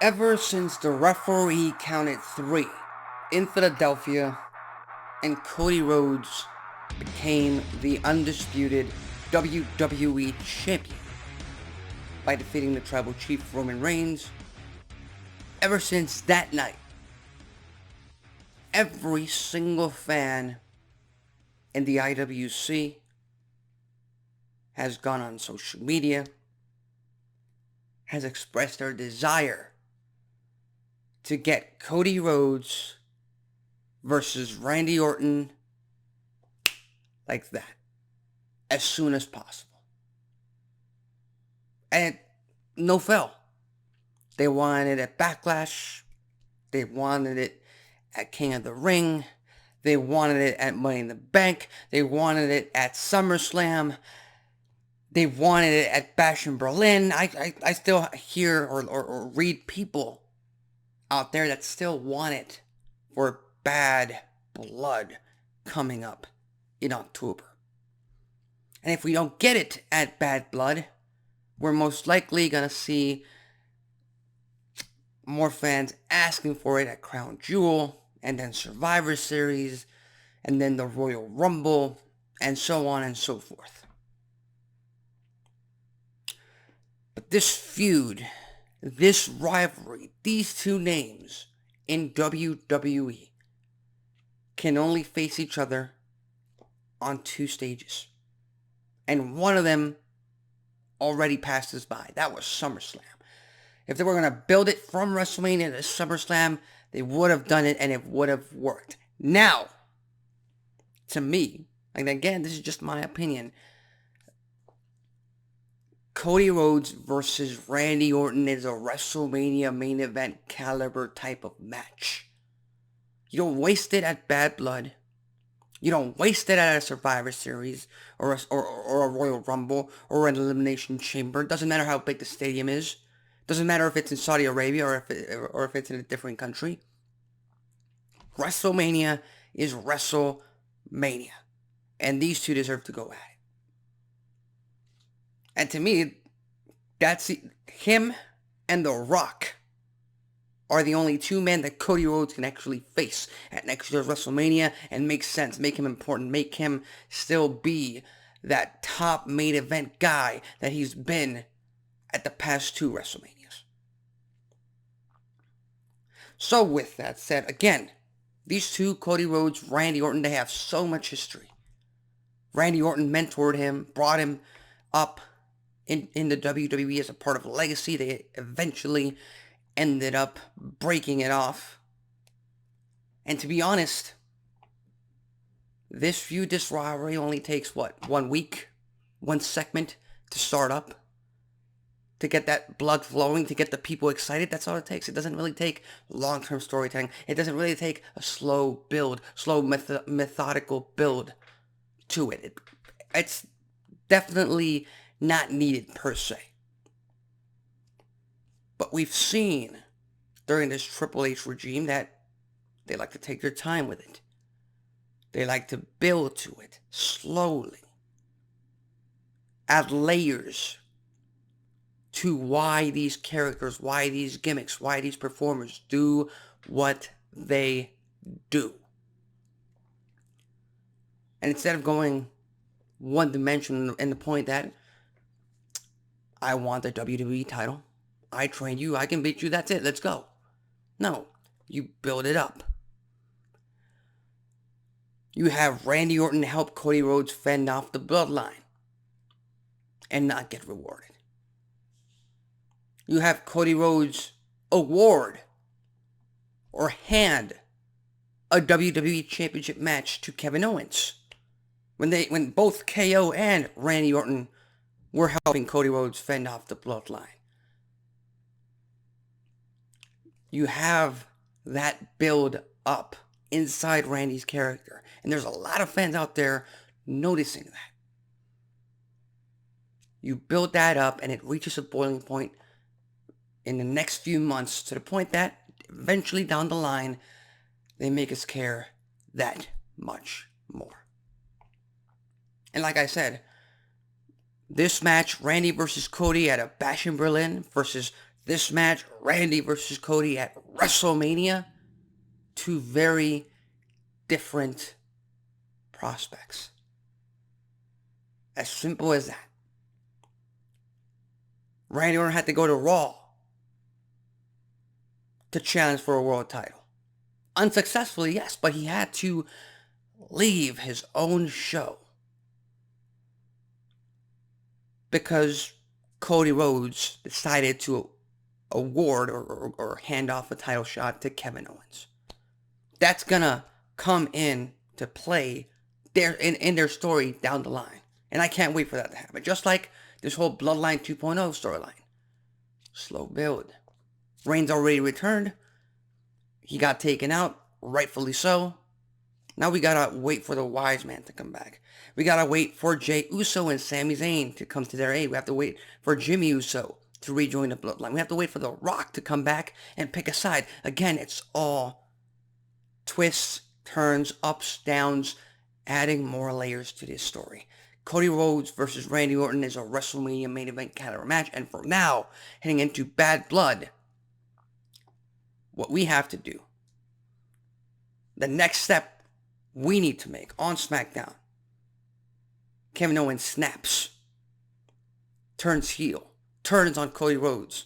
Ever since the referee counted 3 in Philadelphia and Cody Rhodes became the undisputed WWE Champion by defeating the Tribal Chief Roman Reigns, ever since that night, every single fan in the IWC has gone on social media, has expressed their desire to get Cody Rhodes versus Randy Orton like that as soon as possible. And no fail. They wanted it at Backlash. They wanted it at King of the Ring. They wanted it at Money in the Bank. They wanted it at SummerSlam. They wanted it at Bash in Berlin. I still hear or read people out there that still want it for Bad Blood coming up in October. And if we don't get it at Bad Blood, we're most likely going to see more fans asking for it at Crown Jewel, and then Survivor Series, and then the Royal Rumble, and so on and so forth. But this feud, this rivalry, these two names in WWE can only face each other on 2 stages. And one of them already passed us by. That was SummerSlam. If they were going to build it from WrestleMania to SummerSlam, they would have done it and it would have worked. Now, to me, and again, this is just my opinion, Cody Rhodes versus Randy Orton is a WrestleMania main event caliber type of match. You don't waste it at Bad Blood. You don't waste it at a Survivor Series or a Royal Rumble or an Elimination Chamber. It doesn't matter how big the stadium is. It doesn't matter if it's in Saudi Arabia or if it's in a different country. WrestleMania is WrestleMania. And these two deserve to go at it. And to me, that's him and The Rock are the only 2 men that Cody Rhodes can actually face at next year's WrestleMania and make sense, make him important, make him still be that top main event guy that he's been at the past 2 WrestleManias. So with that said, again, these 2, Cody Rhodes, Randy Orton, they have so much history. Randy Orton mentored him, brought him up in the WWE as a part of a legacy. They eventually ended up breaking it off. And to be honest, this feud, this rivalry only takes, 1 week? 1 segment to start up? To get that blood flowing, to get the people excited? That's all it takes. It doesn't really take long-term storytelling. It doesn't really take a slow build, methodical build to it. It's definitely not needed per se. But we've seen during this Triple H regime that they like to take their time with it. They like to build to it slowly. Add layers to why these characters, why these gimmicks, why these performers do what they do. And instead of going one dimension in the point that I want the WWE title, I trained you, I can beat you, that's it, let's go. No, you build it up. You have Randy Orton help Cody Rhodes fend off the bloodline and not get rewarded. You have Cody Rhodes award or hand a WWE Championship match to Kevin Owens when both KO and Randy Orton were helping Cody Rhodes fend off the bloodline. You have that build up inside Randy's character. And there's a lot of fans out there noticing that. You build that up and it reaches a boiling point in the next few months to the point that eventually down the line, they make us care that much more. And like I said, this match, Randy versus Cody at a Bash in Berlin versus This match, Randy versus Cody at Wrestlemania, two very different prospects. As simple as that. Randy Orton had to go to Raw to challenge for a world title. Unsuccessfully, yes, but he had to leave his own show because Cody Rhodes decided to award or hand off a title shot to Kevin Owens. That's gonna come in to play in their story down the line. And I can't wait for that to happen. Just like this whole Bloodline 2.0 storyline. Slow build. Reigns already returned. He got taken out, rightfully so. Now we gotta wait for the wise man to come back. We gotta wait for Jey Uso and Sami Zayn to come to their aid. We have to wait for Jimmy Uso to rejoin the Bloodline. We have to wait for The Rock to come back and pick a side. Again, it's all twists, turns, ups, downs, adding more layers to this story. Cody Rhodes versus Randy Orton is a WrestleMania main event caliber match, and for now, heading into Bad Blood, what we have to do, the next step we need to make on SmackDown, Kevin Owens snaps, turns heel, turns on Cody Rhodes,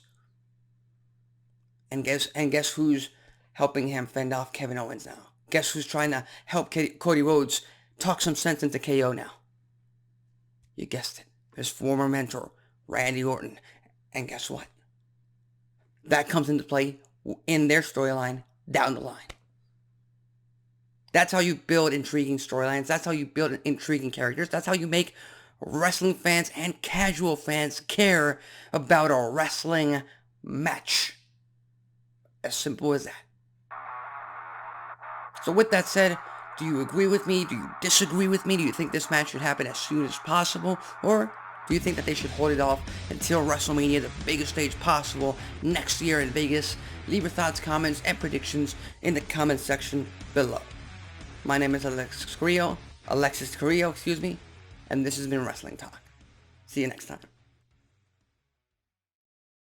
and guess who's helping him fend off Kevin Owens now? Guess who's trying to help Cody Rhodes talk some sense into KO now? You guessed it. His former mentor, Randy Orton. And guess what? That comes into play in their storyline down the line. That's how you build intriguing storylines. That's how you build intriguing characters. That's how you make wrestling fans and casual fans care about a wrestling match. As simple as that. So with that said, do you agree with me? Do you disagree with me? Do you think this match should happen as soon as possible? Or do you think that they should hold it off until WrestleMania, the biggest stage possible, next year in Vegas? Leave your thoughts, comments, and predictions in the comment section below. My name is Alexis Carrillo, and this has been Wrestling Talk. See you next time.